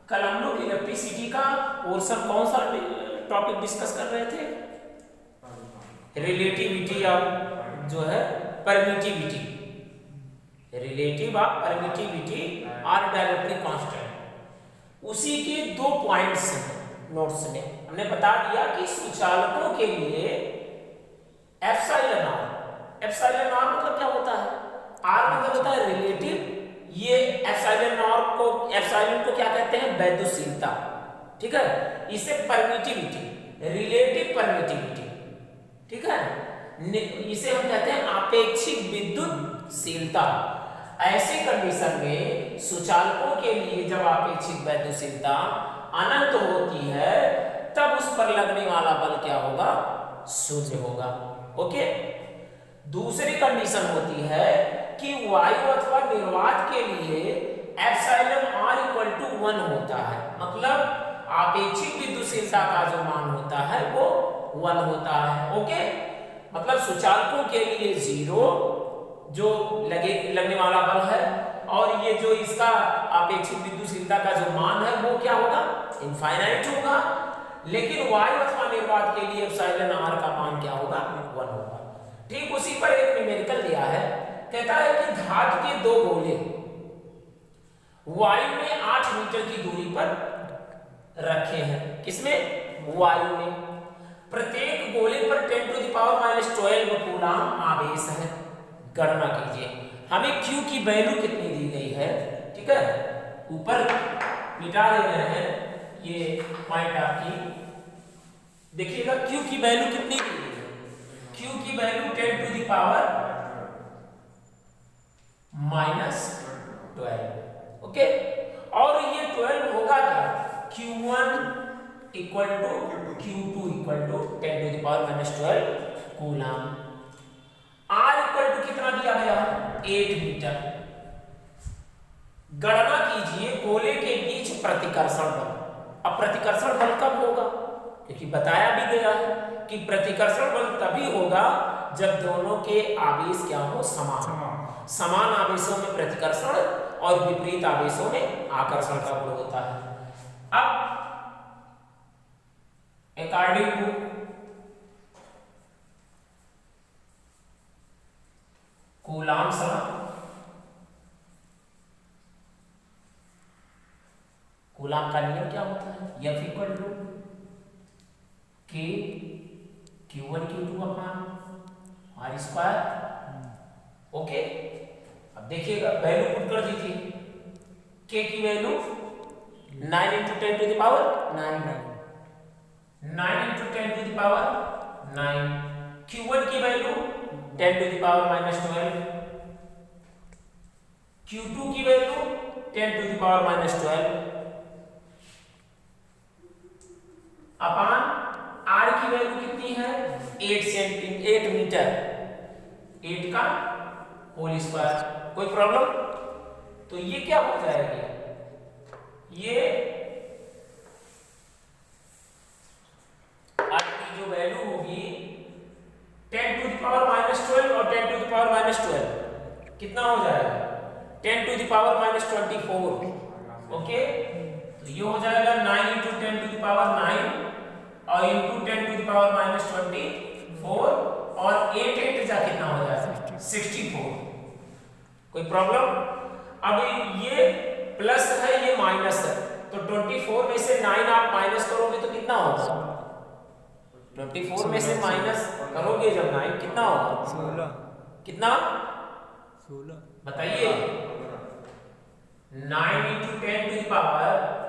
कल हम लोग इलेक्ट्रिसिटी का पोर्शन कौन सा टॉपिक डिस्कस कर रहे थे? रिलेटिविटी ऑफ जो है परमिटिविटी, रिलेटिव ऑफ परमिटिविटी और डायरेक्टली कांस्टेंट। उसी के दो पॉइंट्स नोट्स में हमने बता दिया कि सुचालकों के लिए एप्सिलॉन आर मतलब क्या होता है? आर मतलब होता है रिलेटिव, ये एप्सिलॉन को क्या कहते हैं? वैद्युशीलता। ठीक है, इसे परमिटिविटी, रिलेटिव परमिटिविटी, ठीक है, इसे हम कहते हैं आपेक्षिक विद्युतशीलता। ऐसी कंडीशन में सुचालकों के लिए जब आपेक्षिक वैद्युशीलता अनंत होती है तब उस पर लगने वाला बल क्या होगा? शून्य होगा। ओके, दूसरी कंडीशन होती है कि वायु अथवा निर्वात के लिए एप्सिलॉन आर इक्वल टू 1 होता है, मतलब आपेक्षिक विद्युतशीलता का जो मान होता है वो 1 होता है। ओके, मतलब सुचालकों के लिए 0 जो लगने वाला बल है, और ये जो इसका आपेक्षिक विद्युतशीलता का जो मान है वो क्या होगा? इनफाइनाइट होगा। लेकिन वायु अथवा निर्वात के लिए एप्सिलॉन आर का मान क्या होगा? 1 होगा। ठीक उसी पर एक न्यूमेरिकल दिया है, कहता है कि धातु के दो गोले वायु में 8 मीटर की दूरी पर रखे हैं। किसमें? वायु में। प्रत्येक गोले पर 10⁻⁻12 कूलाम आवेश है। गणना कीजिए। हमें Q की वैल्यू कितनी दी गई है? ठीक है, ऊपर मिटा दे रहे हैं ये पॉइंट आपकी, देखिएगा Q की वैल्यू कितनी दी गई है? Q की वैल्यू 10⁻⁻12। ओके, और ये 12 होगा क्या? Q1 equal to Q2 equal to 10⁻⁻12 coulomb. R equal to कितना दिया गया? 8 मीटर। गणना कीजिए गोले के बीच प्रतिकर्षण बल। अब प्रतिकर्षण बल कब होगा? क्योंकि बताया भी गया है कि प्रतिकर्षण बल तभी होगा जब दोनों के आवेश क्या हो? समान आवेशों में प्रतिकर्षण और विपरीत आवेशों में आकर्षण का गुण होता है। अब अकॉर्डिंग टू कूलाम कूलाम का नियम क्या होता है? F equal to K Q1 Q2 upon R square. Okay, अब देखिएगा वैल्यू पुट कर दीजिए। K की वैल्यू 9 × 10⁻9, 9 × 10⁻9। Q1 की वैल्यू 10⁻12, Q2 की वैल्यू 10⁻12 अपॉन R की वैल्यू कितनी है? 8 मीटर, 8 का होल स्क्वायर। कोई प्रॉब्लम? तो ये क्या हो जाएगी? ये R की जो वैल्यू होगी 10⁻12 और 10⁻12 कितना हो जाएगा? 10⁻24। ओके, तो ये हो जाएगा 9 × 10⁻9 और इंटू 10⁻24, और 8 जा कितना हो जाएगा? 64। कोई प्रॉब्लम? अब ये प्लस है, ये माइनस है, तो 24 में से 9 आप माइनस करोगे तो कितना होगा? 24 में से माइनस करोगे जब 9 कितना होगा? 16। कितना? 16 बताइए। 9 × 10⁻15।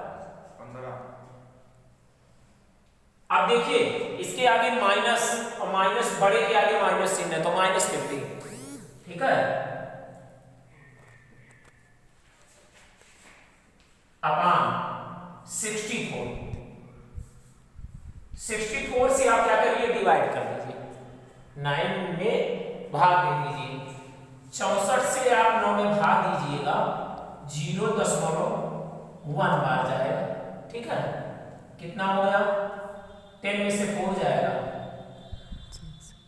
अब देखिए इसके आगे माइनस, और माइनस बड़े के आगे माइनस चिन्ह है तो -50। ठीक है, अपॉन 64। 64 से आप क्या करिए? डिवाइड कर दीजिए, 9 में भाग दे दीजिए। 64 से आप 9 में भाग दीजिएगा, 0.1 बार जाएगा। ठीक है, कितना हो गया? 10 में से 4 जाएगा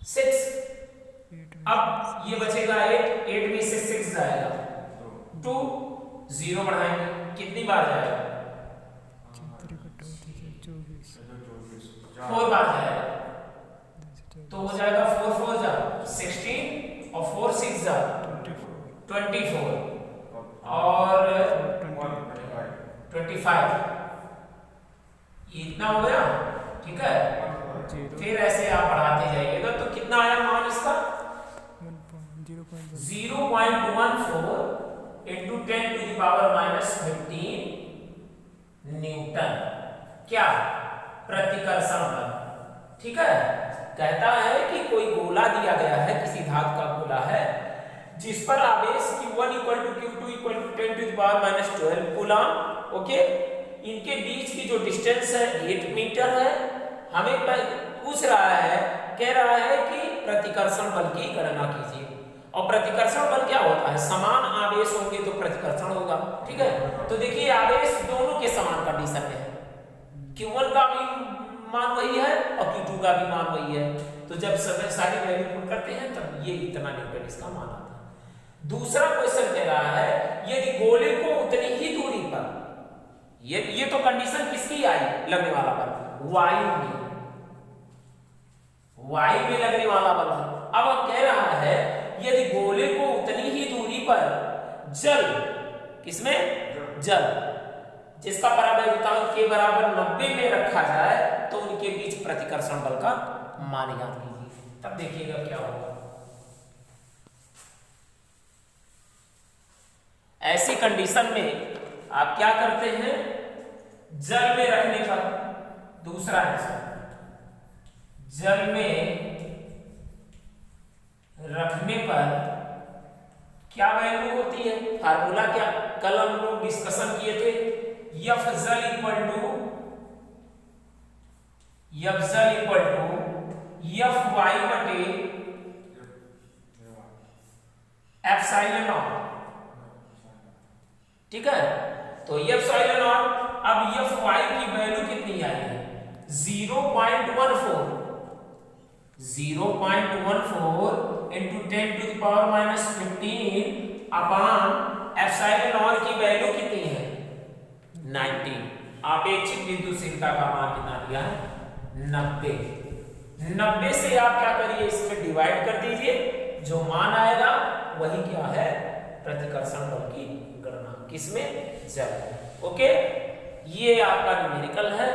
6। अब ये बचेगा 8 में से 6 जाएगा 2, 0 बढ़ाएंगे कितनी बार जाएगा? 4 बार जाएगा, तो हो जाएगा 4 4 जा 16 और 4 6 जा 24 और 25, इतना हो गया। ठीक है, फिर ऐसे आप बढ़ाते जाइएगा तो कितना आया मान इसका? 0.14 इंटू 10⁻⁻15 न्यूटन। क्या? प्रतिकर्षण बल। ठीक है, कहता है कि कोई गोला दिया गया है, किसी धातु का गोला है जिस पर आवेश Q1 = Q2 = 10⁻12 कूलम। ओके, इनके बीच की जो डिस्टेंस है 8 मीटर है। हमें पूछ रहा है, कह रहा है कि प्रतिकर्षण बल की गणना कीजिए। और प्रतिकर्षण बल क्या होता है? समान आवेश होंगे तो प्रतिकर्षण होगा। ठीक है, तो देखिए आवेश दोनों के समान कंडीशन में है, Q1 का भी मान वही है और Q2 का भी मान वही है। तो जब सारी वैल्यू पुट करते हैं तब ये इतना न्यूटन इसका मान आता है। दूसरा क्वेश्चन कह रहा है यदि गोले को उतनी ही दूरी पर, ये तो कंडीशन किसकी आई? लगने वाला बल वायु में लगने वाला बल। अब कह रहा है यदि गोले को उतनी ही दूरी पर जल, किसमें? जल, जिसका परावैद्युतांक के बराबर 90 में रखा जाए तो उनके बीच प्रतिकर्षण बल का मान ज्ञात कीजिए। तब देखिएगा क्या होगा। ऐसी कंडीशन में आप क्या करते हैं? जल में रखने पर, दूसरा आंसर, जल में रखने पर क्या वैल्यू होती है? फार्मूला क्या कल हम लोग डिस्कशन किए थे? F जल इक्वल टू F वायु बटे एप्सिलॉन नॉट। ठीक है, तो एप्सिलॉन नॉट। अब F वायु की वैल्यू कितनी आई है? 0.14 इंटू 10⁻⁻15 अपान एप्सिलॉन नॉट की वैल्यू कितनी है? 90। आपेक्षिक विद्युतशीलता का मान कितना दिया है? 90। 90 से आप क्या करिए, इसमें डिवाइड कर दीजिए, जो मान आएगा वही क्या है? प्रतिकर्षण बल की गणना। किसमें? जल। ओके, ये आपका न्यूमेरिकल है।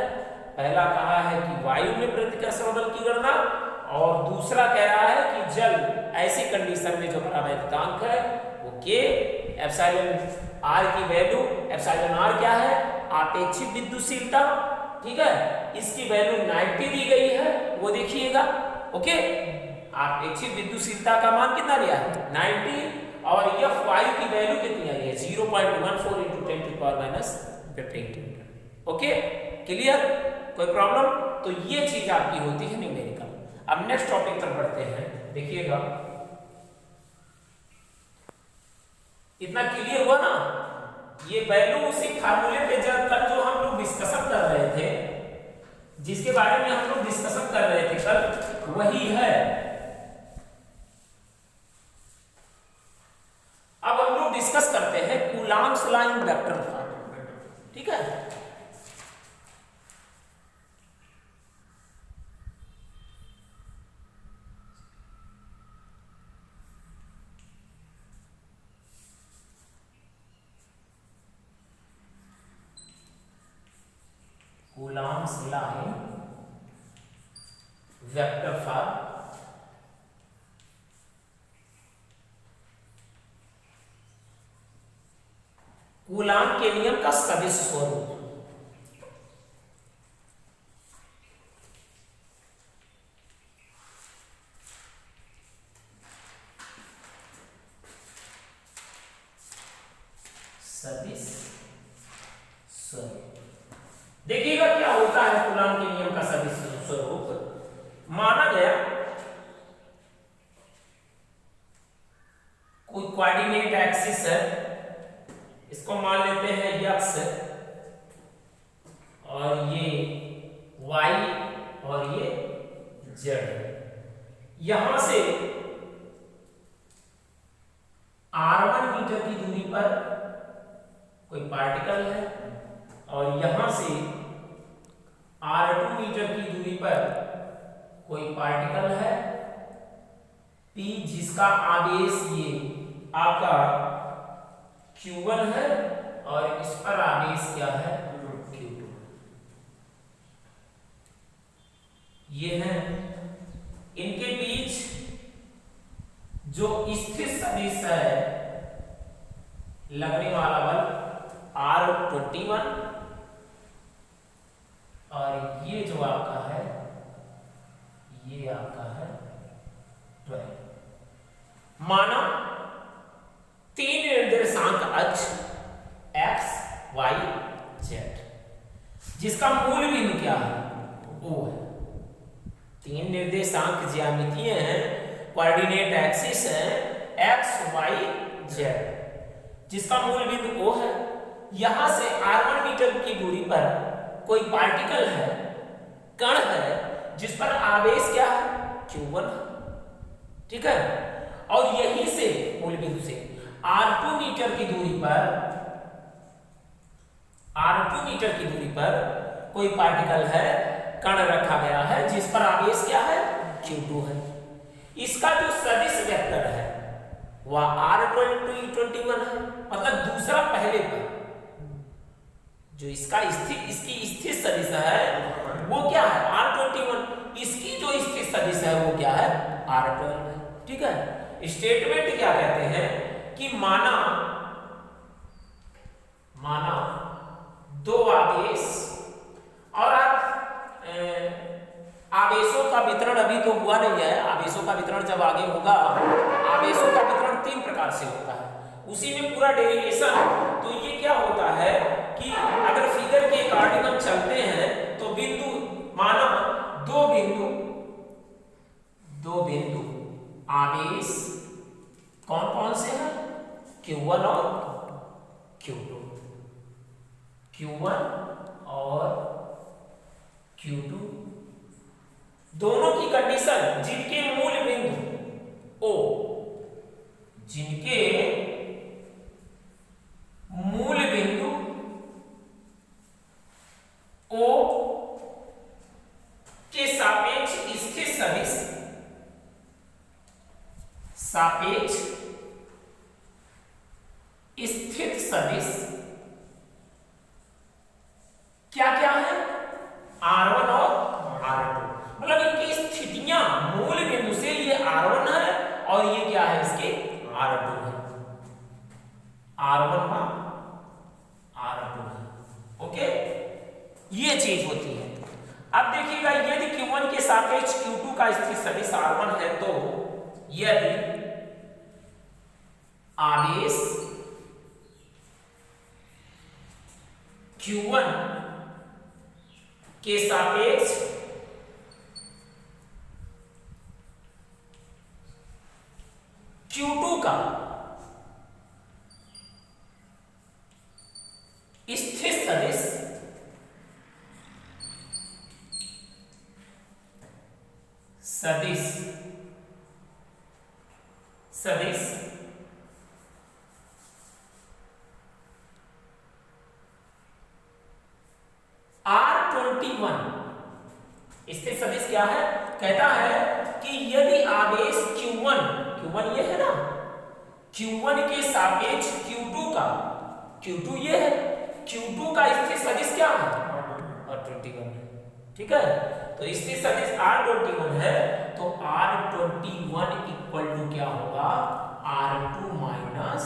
पहला कहा है कि वायु में प्रतिकर्षण बल की गणना, और दूसरा कह रहा है कि जल ऐसी कंडीशन में जो परावैद्युतांक है वो के एप्सिलॉन आर की वैल्यू, एप्सिलॉन आर क्या है? आपेक्षिक विद्युतशीलता। ठीक है, इसकी वैल्यू 90 दी गई है, वो देखिएगा। ओके, आपेक्षिक विद्युतशीलता का मान कितना दिया है? 90। और F वायु की वैल्यू कितनी आई है? 0.14 इंटू 10⁻⁻15। Okay, clear? कोई प्रॉब्लम? तो ये चीज आपकी होती है न्यूमेरिकल। अब नेक्स्ट टॉपिक तरफ बढ़ते हैं। देखिएगा, इतना क्लियर हुआ ना? ये वैल्यू उसी फार्मूले पे जब कल जो हम लोग डिस्कशन कर रहे थे, जिसके बारे में हम लोग डिस्कशन कर रहे थे कल, वही है। अब हम लोग डिस्कस करते हैं कूलॉम्स लाइन वेक्टर फॉर्म। ठीक है, Coulomb's line vector form. Coulomb के नियम का सदिश स्वरूप। सदिश स्वरूप देखिएगा क्या होता है। कूलॉम के नियम का सदिश स्वरूप माना गया कोई कोऑर्डिनेट एक्सिस है, इसको मान लेते हैं x और ये y और ये z। यहां से r1 मीटर की दूरी पर कोई पार्टिकल है, और यहां से r2 मीटर की दूरी पर कोई पार्टिकल है p, जिसका आवेश ये आपका q1 है और इस पर आवेश क्या है q2। ये है इनके बीच जो स्थिर सदिश है लगने वाला बल R21 और ये जो आपका है ये आपका है 12। माना तीन निर्देशांक अक्ष x, y, z, जिसका मूल बिंदु क्या है O है। तीन निर्देशांक ज्यामितीय हैं, कोऑर्डिनेट एक्सिस है x, y, z, जिसका मूल बिंदु O है। यहां से r1 मीटर की दूरी पर कोई पार्टिकल है, कण है, जिस पर आवेश क्या है q1, ठीक है। और यहीं से मूल बिंदु से r2 मीटर की दूरी पर कोई पार्टिकल है, कण रखा गया है, जिस पर आवेश क्या है q2 है। इसका जो सदिश वेक्टर है वह R21 है, मतलब दूसरा पहले पर जो इसकी स्थिर सदिश है वो क्या है R21, इसकी जो स्थिर सदिश है वो क्या है R12 है, ठीक है। स्टेटमेंट क्या कहते हैं कि माना दो आवेश, और आप आवेशों का वितरण अभी तो हुआ नहीं है, आवेशों का वितरण जब आगे होगा, आवेशों का वितरण तीन प्रकार से होता है, उसी में पूरा डेरिवेशन। तो ये क्या होता है कि अगर फिगर के अकॉर्डिंग हम चलते हैं तो बिंदु, माना दो बिंदु आवेश कौन कौन से हैं Q1 और Q2, Q1 और Q2 दोनों की कंडीशन, जिनके मूल बिंदु O, जिनके मूल बिंदु O के सापेक्ष स्थिर सदिश, स्थित सदिश क्या क्या है R1 और R2, मतलब इनकी स्थितियां मूल बिंदु से ये R1 है और ये क्या है इसके R2 है, R1 का R2 है, ओके, ये चीज होती है। अब देखिएगा यदि Q1 के सापेक्ष Q2 का स्थिर सदिश R1 है तो यदि आवेश Q1 के सापेक्ष Q2 का स्थिर सदिश R21 स्थिर सदिश क्या है, कहता है कि यदि आवेश Q1 ये है ना, Q1 के सापेक्ष Q2 ये है, Q2 का स्थिर सदिश क्या है R21 है, ठीक है। तो स्थिर सदिश R21 है तो R21 इक्वल टू क्या होगा R2 माइनस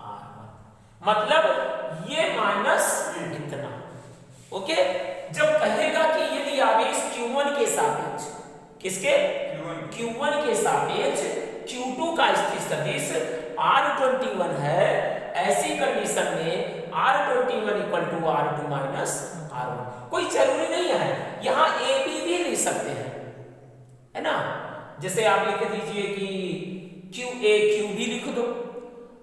R1, मतलब ये माइनस इतना, ओके। जब कहेगा कि यदि आवेश Q1 के सापेक्ष, किसके Q1 के सापेक्ष Q2 का स्थिर सदिश R21 है, ऐसी कंडीशन में R21 equal to R2 minus R1, कोई जरूरी नहीं है, यहां AB भी लिख सकते हैं, है ना। जैसे आप लिख दीजिए कि QA QB लिख दो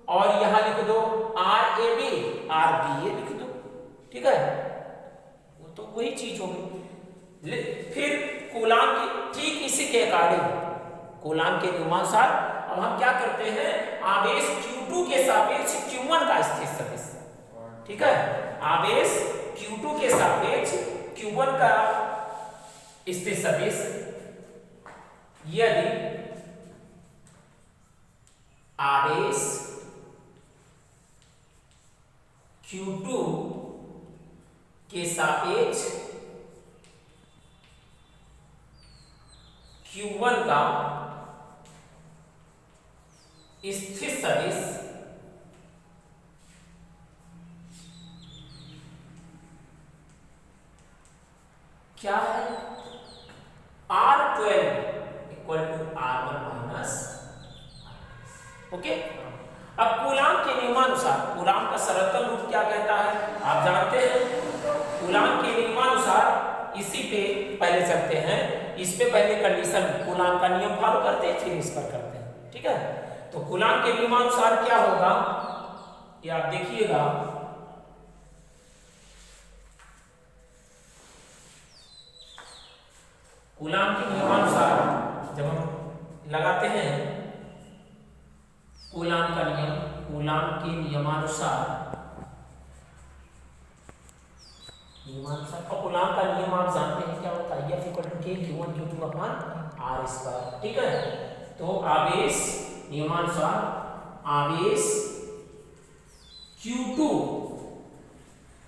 और यहां लिख दो RAB RBA लिख दो, ठीक है, वो तो वही चीज होगी। फिर कूलाम की ठीक इसी के अकॉर्डिंग, कूलाम के नियमानुसार अब हम क्या करते हैं, आवेश Q2 के सापेक्ष Q1 का स्थिर सदिश, ठीक है, आवेश Q2 के सापेक्ष Q1 का स्थिर सदिश यदि आवेश Q2 के सापेक्ष Q1 का स्थिर सदिश क्या है? R12 equal to R1 minus. Okay, अब कूलाम के नियमानुसार, कूलाम का सरलतम रूप क्या कहता है आप जानते हैं। कूलाम के नियमानुसार इसी पे पहले चलते हैं, इस पे पहले कंडीशन कूलाम का नियम फॉलो करते हैं, फिर इस पर करते हैं। ठीक है, तो कूलाम के नियमानुसार क्या होगा ये आप देखिएगा। कूलाम के नियमानुसार जब हम लगाते हैं कूलाम का नियम, कूलाम के नियमानुसार और कूलाम का नियम आप जानते हैं क्या होता है, F equal to K Q1 Q2 upon R square. ठीक है, तो आवेश नियमानुसार आवेश Q2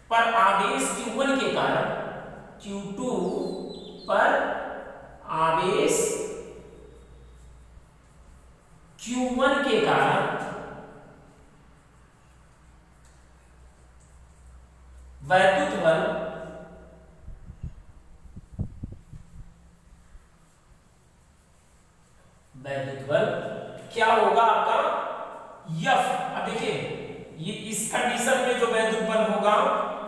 पर आवेश Q1 के कारण, Q2 पर आवेश Q1 के कारण वैद्युत बल क्या होगा आपका F। अब देखिए ये इस कंडीशन में जो वैद्युत बल होगा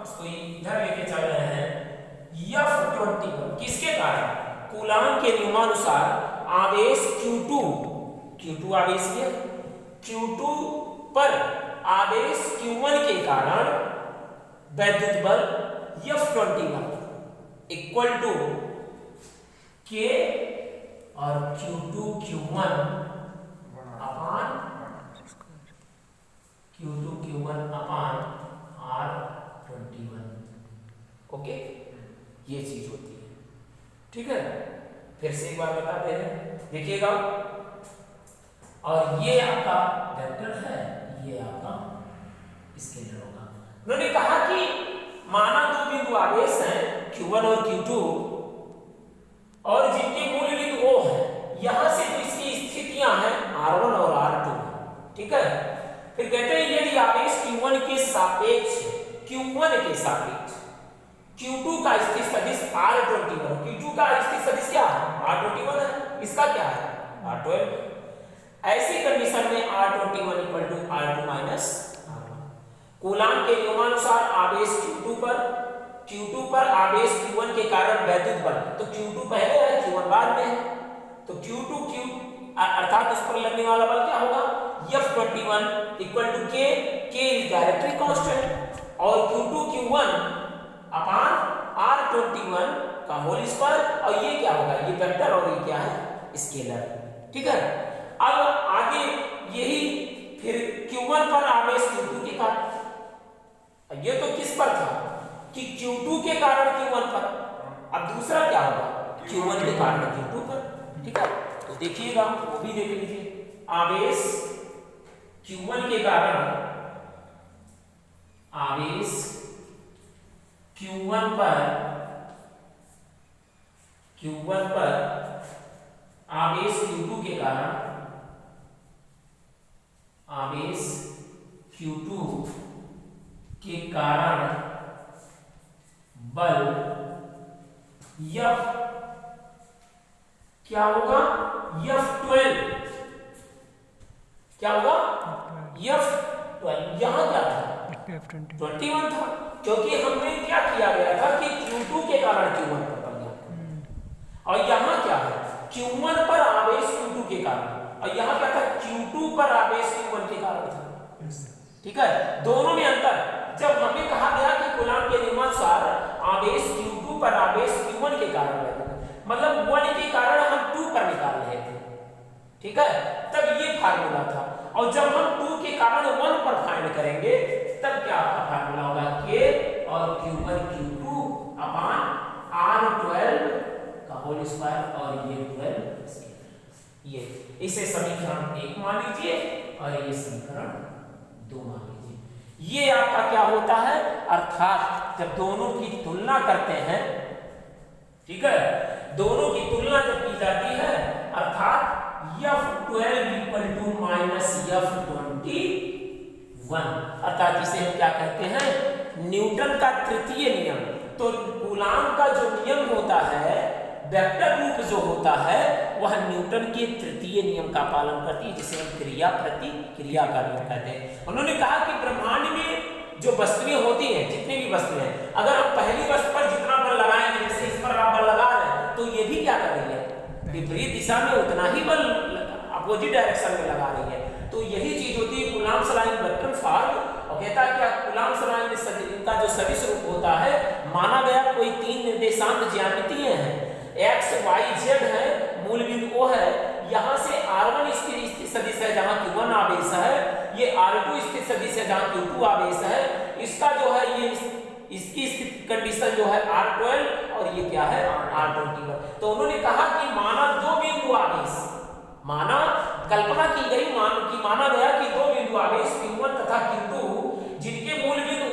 उसको इधर लेके चल रहे हैं, F21 किसके कारण? कूलाम के नियमानुसार आवेश Q2 आवेश है, Q2 पर आवेश Q1 के कारण वैद्युत बल F21 इक्वल टू K और Q2 Q1 अपान R21। ओके, ये चीज होती है। ठीक है, फिर से एक बार बताते हैं, देखिएगा। और ये आपका वेक्टर है, ये आपका स्केलर होगा। उन्होंने कहा कि माना दो बिंदु आवेश हैं Q1 और Q2 और जिनके मूल बिंदु O है, यहां से तो इसकी स्थितियां हैं R1 और R2। ठीक है, फिर कहते हैं यदि आवेश Q1 के सापेक्ष Q2 का स्थिर सदिश R21, Q2 का स्थिर सदिश क्या है? R21 है, इसका क्या है? R12। ऐसी कंडीशन में R21 equal to R2 minus R1। Coulomb के नियमानुसार आवेश Q2 पर आवेश Q1 के कारण वैद्युत बल, तो Q2 पहले है Q1 बाद में है, तो Q2 अर्थात उस पर लगने वाला बल क्या होगा? F21 equal to K is directly constant और Q2 Q1 अपान R21 का होल स्क्वायर, और ये क्या होगा? ये वेक्टर और ये क्या है? स्केलर। ठीक है, अब आगे यही फिर Q1 पर आवेश Q2 के कारण, ये तो किस पर था कि Q2 के कारण Q1 पर, अब दूसरा क्या होगा? Q1 के कारण Q2 पर। ठीक है, तो देखिएगा वो भी देख लीजिए। आवेश Q1 के कारण आवेश Q1 पर आवेश Q2 के कारण आवेश Q2 के कारण बल F क्या होगा? F12 क्या होगा? F12 यहां क्या था? F21 था, क्योंकि हमने क्या किया गया था कि Q2 के कारण Q1 पर बल दिया, और यहां क्या है? Q1 पर आवेश Q2 के कारण, और यहां क्या था? Q2 पर आवेश Q1 के कारण था। ठीक है, दोनों में अंतर। जब हमें कहा गया कि कूलाम के नियमानुसार आवेश Q2 पर आवेश Q1 के कारण है, मतलब 1 के कारण हम 2 पर निकाल रहे थे। ठीक है, तब ये फार्मूला था, और जब हम 2 के कारण 1 पर फाइंड करेंगे तब क्या आपका फार्मूला होगा? K और ऊपर Q2 अपान R12 का होल स्क्वायर और ये 12 स्केलर। ये इसे समीकरण 1 मान लीजिए और ये समीकरण 2 मान लीजिए। ये आपका क्या होता है, अर्थात जब दोनों की तुलना करते हैं, ठीक है, दोनों की तुलना जब की जाती है अर्थात F12 equal to minus F21, अर्थात इसे हम क्या कहते हैं, न्यूटन का तृतीय नियम। तो कूलाम का जो नियम होता है, वेक्टर रूप जो होता है, वह न्यूटन के तृतीय नियम का पालन करती है, जिसे हम क्रिया प्रतिक्रिया का नियम कहते हैं। उन्होंने कहा कि ब्रह्मांड में जो वस्तुएं होती हैं, जितनी भी वस्तुएं हैं, अगर हम पहली वस्तु पर जितना बल लगाएंगे, जैसे इस पर आप बल लगा रहे हैं, तो ये भी क्या कर रही है, विपरीत दिशा में उतना ही बल अपोजिट डायरेक्शन में लगा रही है। तो यही चीज होती है coulombs law in vector form. और कहता है क्या, कूलाम्स लॉ इनका जो सदिश रूप होता है, माना गया कोई 3 निर्देशांक ज्यामितीय हैं, x y z है, मूल बिंदु O है, यहाँ से r1 स्थिर सदिश है जहाँ q1 आवेश है, ये r2 स्थिर सदिश है जहाँ q2 आवेश है, इसका जो है ये इसकी स्थिति कंडीशन जो है R12 और ये क्या है R21। तो उन्होंने कहा कि माना दो बिंदु आवेश, माना कल्पना की गई, माना गया कि दो बिंदु आवेश Q1 तथा Q2 जिनके मूल बिंदु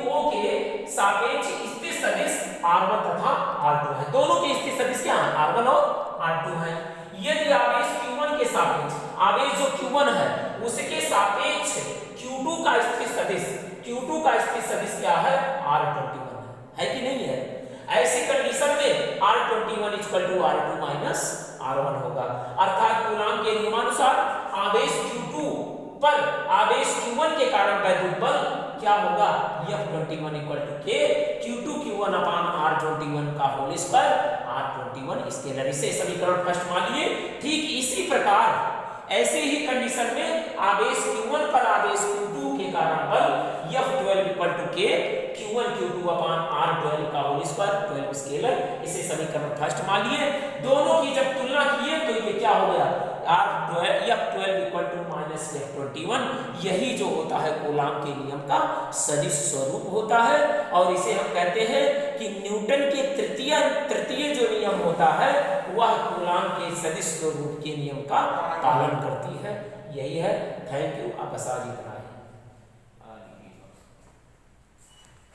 O के सापेक्ष स्थिर सदिश R1 तथा R2 है। दोनों के स्थिर सदिश क्या है, R1 और R2 है। यदि आवेश Q1 के सापेक्ष, आवेश जो Q1 है उसके सापेक्ष Q2 का स्थिर सदिश क्या है, R21 है कि नहीं है। ऐसी कंडीशन में R21 equal to R2 minus R1 होगा। अर्थात कूलाम के नियमानुसार आवेश Q2 पर आवेश Q1 के कारण वैद्युत बल क्या होगा, F21 equal to K Q2 Q1 upon R21 का होल स्क्वायर R21 स्केलर। इसे समीकरण फर्स्ट मान लिए। ठीक इसी प्रकार ऐसे ही कंडीशन में आवेश Q1 पर आवेश Q2 के कारण बल F12 equal to K Q1 Q2 upon R12 का होल स्क्वायर 12 स्केलर। इसे समीकरण फर्स्ट मान लिए। दोनों की जब तुलना किए तो ये क्या हो गया, F12 equal to minus F21। यही जो होता है कूलाम के नियम का सदिश स्वरूप होता है, और इसे हम कहते हैं कि न्यूटन के तृतीय जो नियम होता है वह कूलाम के सदिश स्वरूप के नियम का पालन करती है। यही है। Thank you. आप बस आज इतना